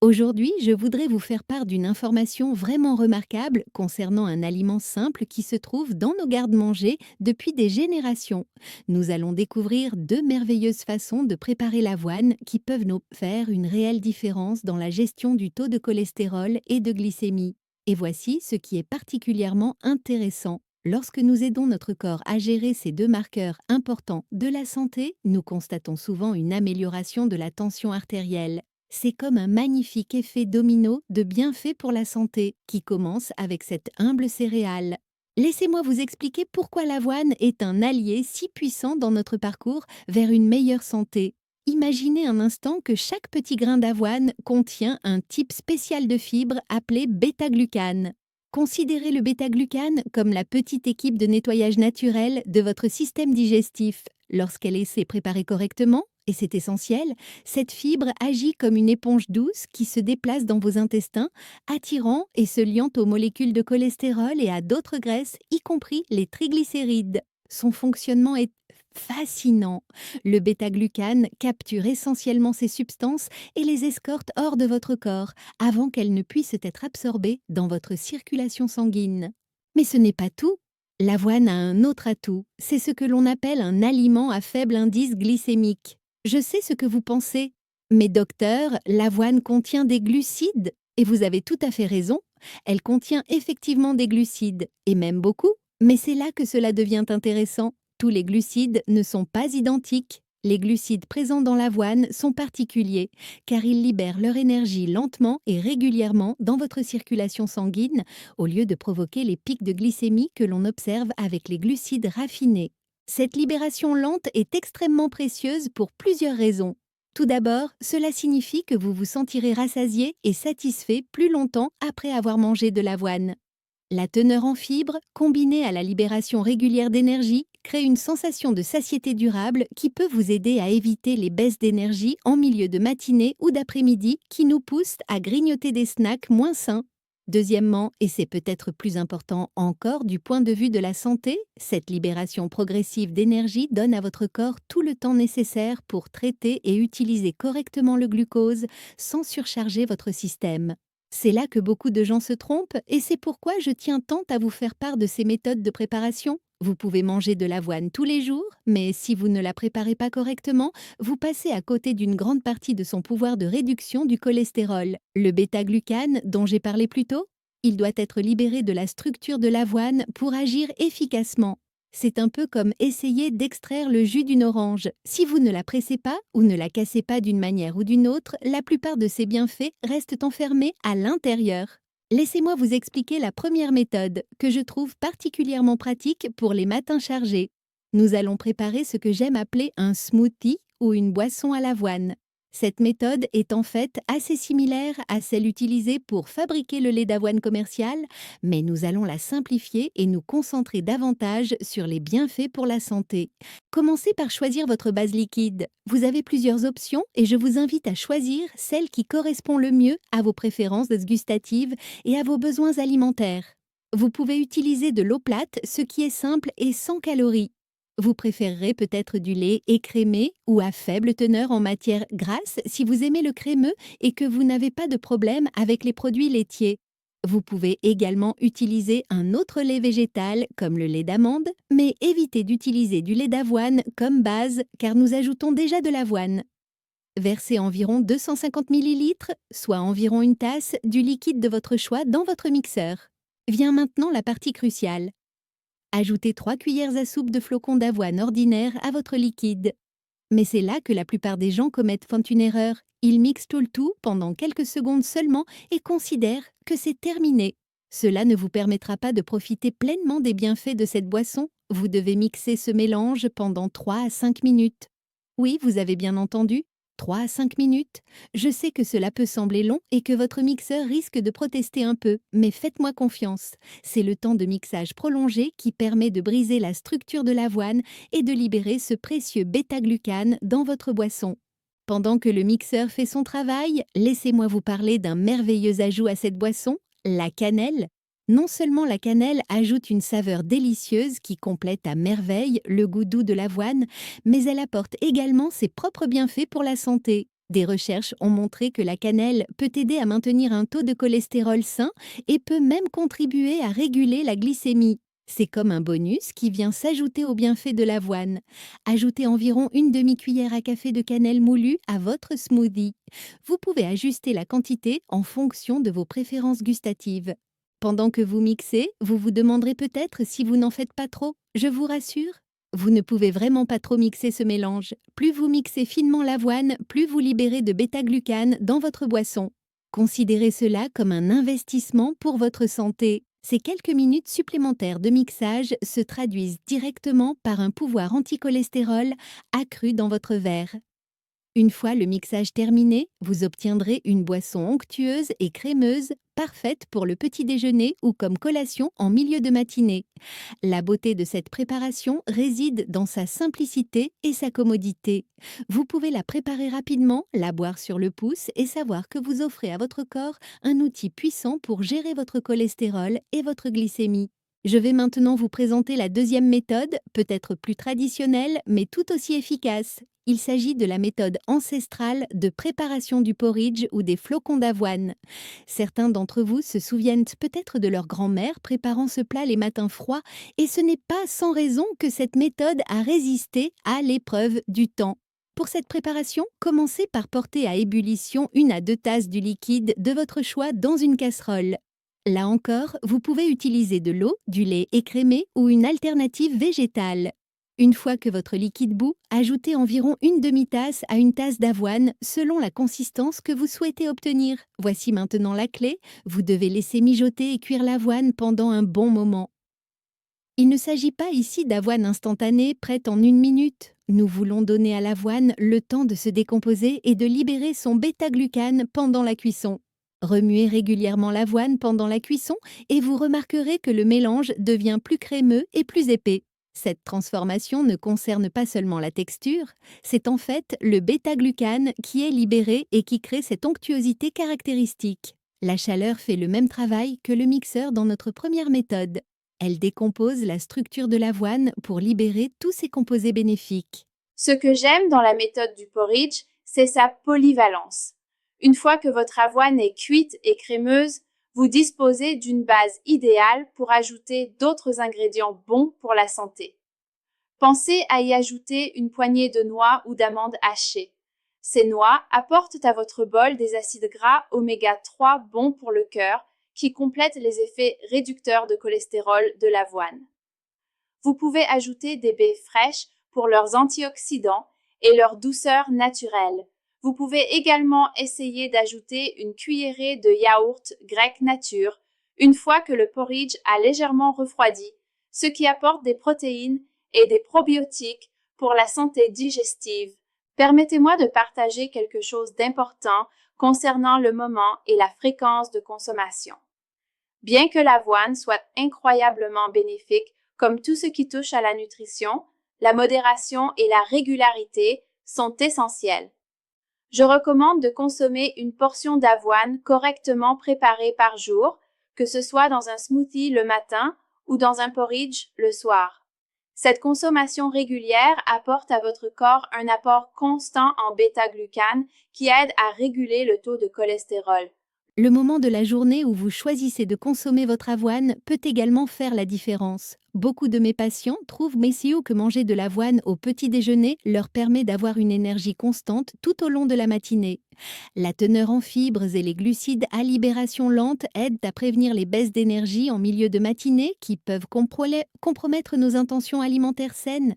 Aujourd'hui, je voudrais vous faire part d'une information vraiment remarquable concernant un aliment simple qui se trouve dans nos garde-manger depuis des générations. Nous allons découvrir deux merveilleuses façons de préparer l'avoine qui peuvent nous faire une réelle différence dans la gestion du taux de cholestérol et de glycémie. Et voici ce qui est particulièrement intéressant. Lorsque nous aidons notre corps à gérer ces deux marqueurs importants de la santé, nous constatons souvent une amélioration de la tension artérielle. C'est comme un magnifique effet domino de bienfaits pour la santé qui commence avec cette humble céréale. Laissez-moi vous expliquer pourquoi l'avoine est un allié si puissant dans notre parcours vers une meilleure santé. Imaginez un instant que chaque petit grain d'avoine contient un type spécial de fibre appelé bêta-glucane. Considérez le bêta-glucane comme la petite équipe de nettoyage naturel de votre système digestif. Lorsqu'elle est préparée correctement, et c'est essentiel, cette fibre agit comme une éponge douce qui se déplace dans vos intestins, attirant et se liant aux molécules de cholestérol et à d'autres graisses, y compris les triglycérides. Son fonctionnement est fascinant. Le bêta-glucane capture essentiellement ces substances et les escorte hors de votre corps avant qu'elles ne puissent être absorbées dans votre circulation sanguine. Mais ce n'est pas tout. L'avoine a un autre atout, c'est ce que l'on appelle un aliment à faible indice glycémique. Je sais ce que vous pensez. Mais docteur, l'avoine contient des glucides. Et vous avez tout à fait raison. Elle contient effectivement des glucides, et même beaucoup. Mais c'est là que cela devient intéressant. Tous les glucides ne sont pas identiques. Les glucides présents dans l'avoine sont particuliers, car ils libèrent leur énergie lentement et régulièrement dans votre circulation sanguine, au lieu de provoquer les pics de glycémie que l'on observe avec les glucides raffinés. Cette libération lente est extrêmement précieuse pour plusieurs raisons. Tout d'abord, cela signifie que vous vous sentirez rassasié et satisfait plus longtemps après avoir mangé de l'avoine. La teneur en fibres, combinée à la libération régulière d'énergie, crée une sensation de satiété durable qui peut vous aider à éviter les baisses d'énergie en milieu de matinée ou d'après-midi qui nous poussent à grignoter des snacks moins sains. Deuxièmement, et c'est peut-être plus important encore du point de vue de la santé, cette libération progressive d'énergie donne à votre corps tout le temps nécessaire pour traiter et utiliser correctement le glucose sans surcharger votre système. C'est là que beaucoup de gens se trompent et c'est pourquoi je tiens tant à vous faire part de ces méthodes de préparation. Vous pouvez manger de l'avoine tous les jours, mais si vous ne la préparez pas correctement, vous passez à côté d'une grande partie de son pouvoir de réduction du cholestérol. Le bêta-glucane, dont j'ai parlé plus tôt, il doit être libéré de la structure de l'avoine pour agir efficacement. C'est un peu comme essayer d'extraire le jus d'une orange. Si vous ne la pressez pas ou ne la cassez pas d'une manière ou d'une autre, la plupart de ses bienfaits restent enfermés à l'intérieur. Laissez-moi vous expliquer la première méthode, que je trouve particulièrement pratique pour les matins chargés. Nous allons préparer ce que j'aime appeler un smoothie ou une boisson à l'avoine. Cette méthode est en fait assez similaire à celle utilisée pour fabriquer le lait d'avoine commercial, mais nous allons la simplifier et nous concentrer davantage sur les bienfaits pour la santé. Commencez par choisir votre base liquide. Vous avez plusieurs options et je vous invite à choisir celle qui correspond le mieux à vos préférences gustatives et à vos besoins alimentaires. Vous pouvez utiliser de l'eau plate, ce qui est simple et sans calories. Vous préférerez peut-être du lait écrémé ou à faible teneur en matière grasse si vous aimez le crémeux et que vous n'avez pas de problème avec les produits laitiers. Vous pouvez également utiliser un autre lait végétal comme le lait d'amande, mais évitez d'utiliser du lait d'avoine comme base car nous ajoutons déjà de l'avoine. Versez environ 250 ml, soit environ une tasse, du liquide de votre choix dans votre mixeur. Vient maintenant la partie cruciale. Ajoutez 3 cuillères à soupe de flocons d'avoine ordinaire à votre liquide. Mais c'est là que la plupart des gens commettent une erreur. Ils mixent tout le tout pendant quelques secondes seulement et considèrent que c'est terminé. Cela ne vous permettra pas de profiter pleinement des bienfaits de cette boisson. Vous devez mixer ce mélange pendant 3 à 5 minutes. Oui, vous avez bien entendu, 3 à 5 minutes. Je sais que cela peut sembler long et que votre mixeur risque de protester un peu, mais faites-moi confiance. C'est le temps de mixage prolongé qui permet de briser la structure de l'avoine et de libérer ce précieux bêta-glucane dans votre boisson. Pendant que le mixeur fait son travail, laissez-moi vous parler d'un merveilleux ajout à cette boisson, la cannelle. Non seulement la cannelle ajoute une saveur délicieuse qui complète à merveille le goût doux de l'avoine, mais elle apporte également ses propres bienfaits pour la santé. Des recherches ont montré que la cannelle peut aider à maintenir un taux de cholestérol sain et peut même contribuer à réguler la glycémie. C'est comme un bonus qui vient s'ajouter aux bienfaits de l'avoine. Ajoutez environ une demi-cuillère à café de cannelle moulue à votre smoothie. Vous pouvez ajuster la quantité en fonction de vos préférences gustatives. Pendant que vous mixez, vous vous demanderez peut-être si vous n'en faites pas trop. Je vous rassure, vous ne pouvez vraiment pas trop mixer ce mélange. Plus vous mixez finement l'avoine, plus vous libérez de bêta-glucane dans votre boisson. Considérez cela comme un investissement pour votre santé. Ces quelques minutes supplémentaires de mixage se traduisent directement par un pouvoir anticholestérol accru dans votre verre. Une fois le mixage terminé, vous obtiendrez une boisson onctueuse et crémeuse, parfaite pour le petit déjeuner ou comme collation en milieu de matinée. La beauté de cette préparation réside dans sa simplicité et sa commodité. Vous pouvez la préparer rapidement, la boire sur le pouce et savoir que vous offrez à votre corps un outil puissant pour gérer votre cholestérol et votre glycémie. Je vais maintenant vous présenter la deuxième méthode, peut-être plus traditionnelle, mais tout aussi efficace. Il s'agit de la méthode ancestrale de préparation du porridge ou des flocons d'avoine. Certains d'entre vous se souviennent peut-être de leur grand-mère préparant ce plat les matins froids, et ce n'est pas sans raison que cette méthode a résisté à l'épreuve du temps. Pour cette préparation, commencez par porter à ébullition 1 à 2 tasses du liquide de votre choix dans une casserole. Là encore, vous pouvez utiliser de l'eau, du lait écrémé ou une alternative végétale. Une fois que votre liquide bout, ajoutez environ une demi-tasse à une tasse d'avoine selon la consistance que vous souhaitez obtenir. Voici maintenant la clé. Vous devez laisser mijoter et cuire l'avoine pendant un bon moment. Il ne s'agit pas ici d'avoine instantanée prête en 1 minute. Nous voulons donner à l'avoine le temps de se décomposer et de libérer son bêta-glucane pendant la cuisson. Remuez régulièrement l'avoine pendant la cuisson et vous remarquerez que le mélange devient plus crémeux et plus épais. Cette transformation ne concerne pas seulement la texture, c'est en fait le bêta-glucane qui est libéré et qui crée cette onctuosité caractéristique. La chaleur fait le même travail que le mixeur dans notre première méthode. Elle décompose la structure de l'avoine pour libérer tous ses composés bénéfiques. Ce que j'aime dans la méthode du porridge, c'est sa polyvalence. Une fois que votre avoine est cuite et crémeuse, vous disposez d'une base idéale pour ajouter d'autres ingrédients bons pour la santé. Pensez à y ajouter une poignée de noix ou d'amandes hachées. Ces noix apportent à votre bol des acides gras oméga 3 bons pour le cœur qui complètent les effets réducteurs de cholestérol de l'avoine. Vous pouvez ajouter des baies fraîches pour leurs antioxydants et leur douceur naturelle. Vous pouvez également essayer d'ajouter une cuillerée de yaourt grec nature une fois que le porridge a légèrement refroidi, ce qui apporte des protéines et des probiotiques pour la santé digestive. Permettez-moi de partager quelque chose d'important concernant le moment et la fréquence de consommation. Bien que l'avoine soit incroyablement bénéfique, comme tout ce qui touche à la nutrition, la modération et la régularité sont essentielles. Je recommande de consommer une portion d'avoine correctement préparée par jour, que ce soit dans un smoothie le matin ou dans un porridge le soir. Cette consommation régulière apporte à votre corps un apport constant en bêta-glucane qui aide à réguler le taux de cholestérol. Le moment de la journée où vous choisissez de consommer votre avoine peut également faire la différence. Beaucoup de mes patients trouvent messieurs que manger de l'avoine au petit déjeuner leur permet d'avoir une énergie constante tout au long de la matinée. La teneur en fibres et les glucides à libération lente aident à prévenir les baisses d'énergie en milieu de matinée qui peuvent compromettre nos intentions alimentaires saines.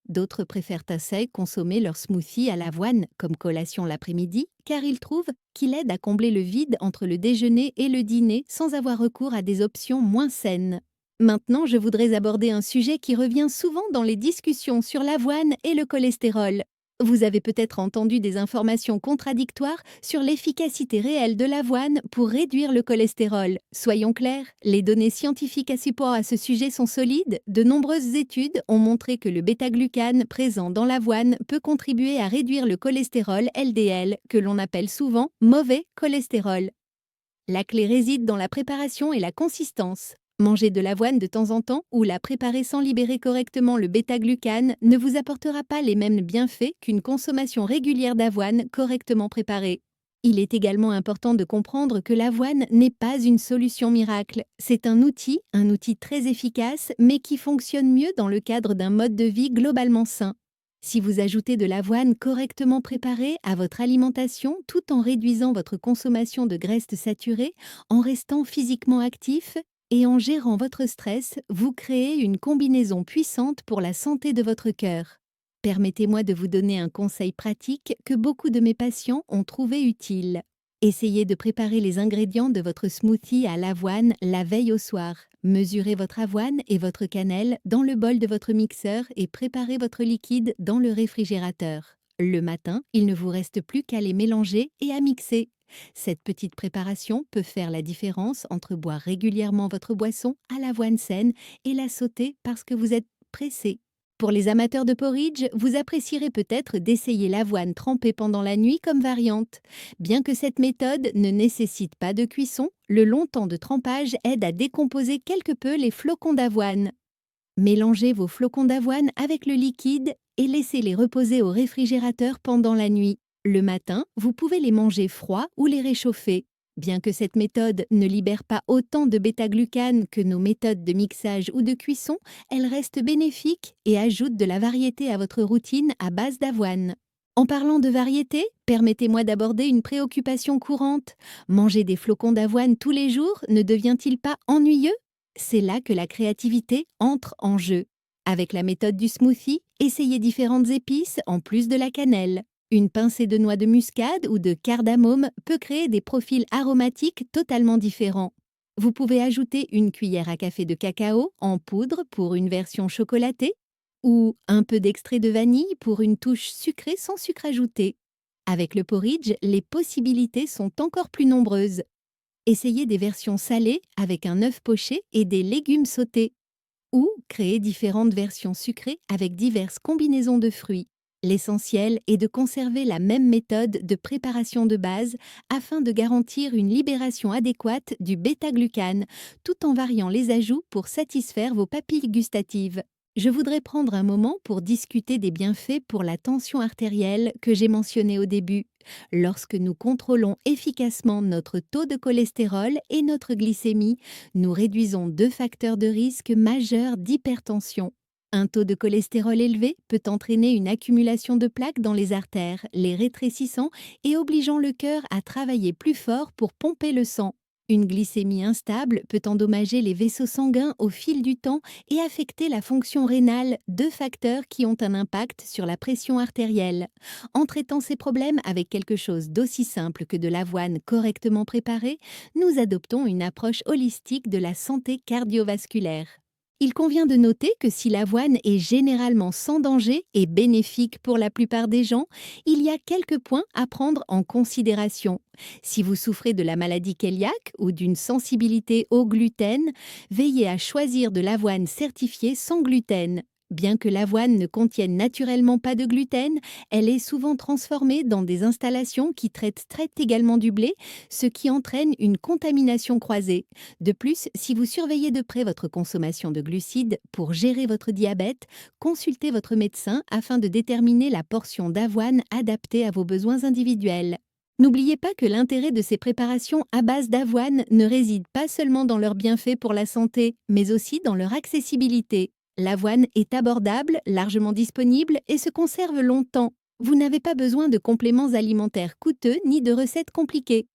D'autres préfèrent à sec consommer leur smoothie à l'avoine comme collation l'après-midi, car ils trouvent qu'il aide à combler le vide entre le déjeuner et le dîner sans avoir recours à des options moins saines. Maintenant, je voudrais aborder un sujet qui revient souvent dans les discussions sur l'avoine et le cholestérol. Vous avez peut-être entendu des informations contradictoires sur l'efficacité réelle de l'avoine pour réduire le cholestérol. Soyons clairs, les données scientifiques à support à ce sujet sont solides. De nombreuses études ont montré que le bêta-glucane présent dans l'avoine peut contribuer à réduire le cholestérol LDL, que l'on appelle souvent mauvais cholestérol. La clé réside dans la préparation et la consistance. Manger de l'avoine de temps en temps ou la préparer sans libérer correctement le bêta-glucane ne vous apportera pas les mêmes bienfaits qu'une consommation régulière d'avoine correctement préparée. Il est également important de comprendre que l'avoine n'est pas une solution miracle. C'est un outil très efficace, mais qui fonctionne mieux dans le cadre d'un mode de vie globalement sain. Si vous ajoutez de l'avoine correctement préparée à votre alimentation tout en réduisant votre consommation de graisses saturées, en restant physiquement actif et en gérant votre stress, vous créez une combinaison puissante pour la santé de votre cœur. Permettez-moi de vous donner un conseil pratique que beaucoup de mes patients ont trouvé utile. Essayez de préparer les ingrédients de votre smoothie à l'avoine la veille au soir. Mesurez votre avoine et votre cannelle dans le bol de votre mixeur et préparez votre liquide dans le réfrigérateur. Le matin, il ne vous reste plus qu'à les mélanger et à mixer. Cette petite préparation peut faire la différence entre boire régulièrement votre boisson à l'avoine saine et la sauter parce que vous êtes pressé. Pour les amateurs de porridge, vous apprécierez peut-être d'essayer l'avoine trempée pendant la nuit comme variante. Bien que cette méthode ne nécessite pas de cuisson, le long temps de trempage aide à décomposer quelque peu les flocons d'avoine. Mélangez vos flocons d'avoine avec le liquide et laissez-les reposer au réfrigérateur pendant la nuit. Le matin, vous pouvez les manger froids ou les réchauffer. Bien que cette méthode ne libère pas autant de bêta-glucane que nos méthodes de mixage ou de cuisson, elle reste bénéfique et ajoute de la variété à votre routine à base d'avoine. En parlant de variété, permettez-moi d'aborder une préoccupation courante. Manger des flocons d'avoine tous les jours ne devient-il pas ennuyeux? C'est là que la créativité entre en jeu. Avec la méthode du smoothie, essayez différentes épices en plus de la cannelle. Une pincée de noix de muscade ou de cardamome peut créer des profils aromatiques totalement différents. Vous pouvez ajouter une cuillère à café de cacao en poudre pour une version chocolatée ou un peu d'extrait de vanille pour une touche sucrée sans sucre ajouté. Avec le porridge, les possibilités sont encore plus nombreuses. Essayez des versions salées avec un œuf poché et des légumes sautés. Ou créer différentes versions sucrées avec diverses combinaisons de fruits. L'essentiel est de conserver la même méthode de préparation de base afin de garantir une libération adéquate du bêta-glucane, tout en variant les ajouts pour satisfaire vos papilles gustatives. Je voudrais prendre un moment pour discuter des bienfaits pour la tension artérielle que j'ai mentionné au début. Lorsque nous contrôlons efficacement notre taux de cholestérol et notre glycémie, nous réduisons deux facteurs de risque majeurs d'hypertension. Un taux de cholestérol élevé peut entraîner une accumulation de plaques dans les artères, les rétrécissant et obligeant le cœur à travailler plus fort pour pomper le sang. Une glycémie instable peut endommager les vaisseaux sanguins au fil du temps et affecter la fonction rénale, deux facteurs qui ont un impact sur la pression artérielle. En traitant ces problèmes avec quelque chose d'aussi simple que de l'avoine correctement préparée, nous adoptons une approche holistique de la santé cardiovasculaire. Il convient de noter que si l'avoine est généralement sans danger et bénéfique pour la plupart des gens, il y a quelques points à prendre en considération. Si vous souffrez de la maladie cœliaque ou d'une sensibilité au gluten, veillez à choisir de l'avoine certifiée sans gluten. Bien que l'avoine ne contienne naturellement pas de gluten, elle est souvent transformée dans des installations qui traitent également du blé, ce qui entraîne une contamination croisée. De plus, si vous surveillez de près votre consommation de glucides pour gérer votre diabète, consultez votre médecin afin de déterminer la portion d'avoine adaptée à vos besoins individuels. N'oubliez pas que l'intérêt de ces préparations à base d'avoine ne réside pas seulement dans leurs bienfaits pour la santé, mais aussi dans leur accessibilité. L'avoine est abordable, largement disponible et se conserve longtemps. Vous n'avez pas besoin de compléments alimentaires coûteux ni de recettes compliquées.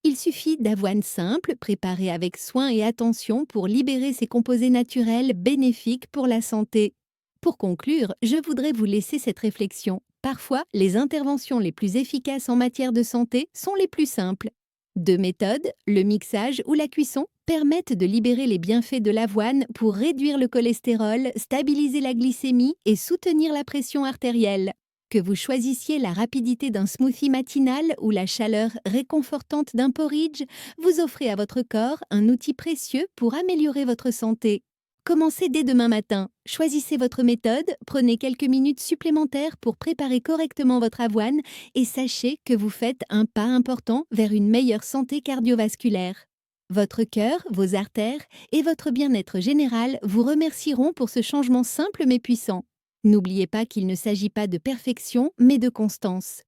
Il suffit d'avoine simple, préparée avec soin et attention pour libérer ces composés naturels bénéfiques pour la santé. Pour conclure, je voudrais vous laisser cette réflexion. Parfois, les interventions les plus efficaces en matière de santé sont les plus simples. Deux méthodes, le mixage ou la cuisson, permettent de libérer les bienfaits de l'avoine pour réduire le cholestérol, stabiliser la glycémie et soutenir la pression artérielle. Que vous choisissiez la rapidité d'un smoothie matinal ou la chaleur réconfortante d'un porridge, vous offrez à votre corps un outil précieux pour améliorer votre santé. Commencez dès demain matin. Choisissez votre méthode, prenez quelques minutes supplémentaires pour préparer correctement votre avoine et sachez que vous faites un pas important vers une meilleure santé cardiovasculaire. Votre cœur, vos artères et votre bien-être général vous remercieront pour ce changement simple mais puissant. N'oubliez pas qu'il ne s'agit pas de perfection, mais de constance.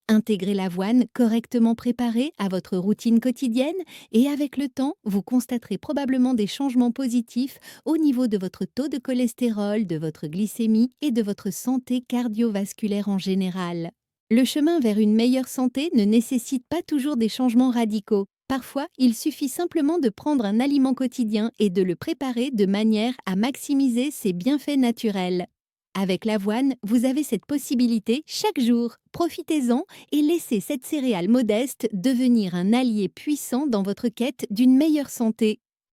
Intégrez l'avoine correctement préparée à votre routine quotidienne et avec le temps, vous constaterez probablement des changements positifs au niveau de votre taux de cholestérol, de votre glycémie et de votre santé cardiovasculaire en général. Le chemin vers une meilleure santé ne nécessite pas toujours des changements radicaux. Parfois, il suffit simplement de prendre un aliment quotidien et de le préparer de manière à maximiser ses bienfaits naturels. Avec l'avoine, vous avez cette possibilité chaque jour. Profitez-en et laissez cette céréale modeste devenir un allié puissant dans votre quête d'une meilleure santé.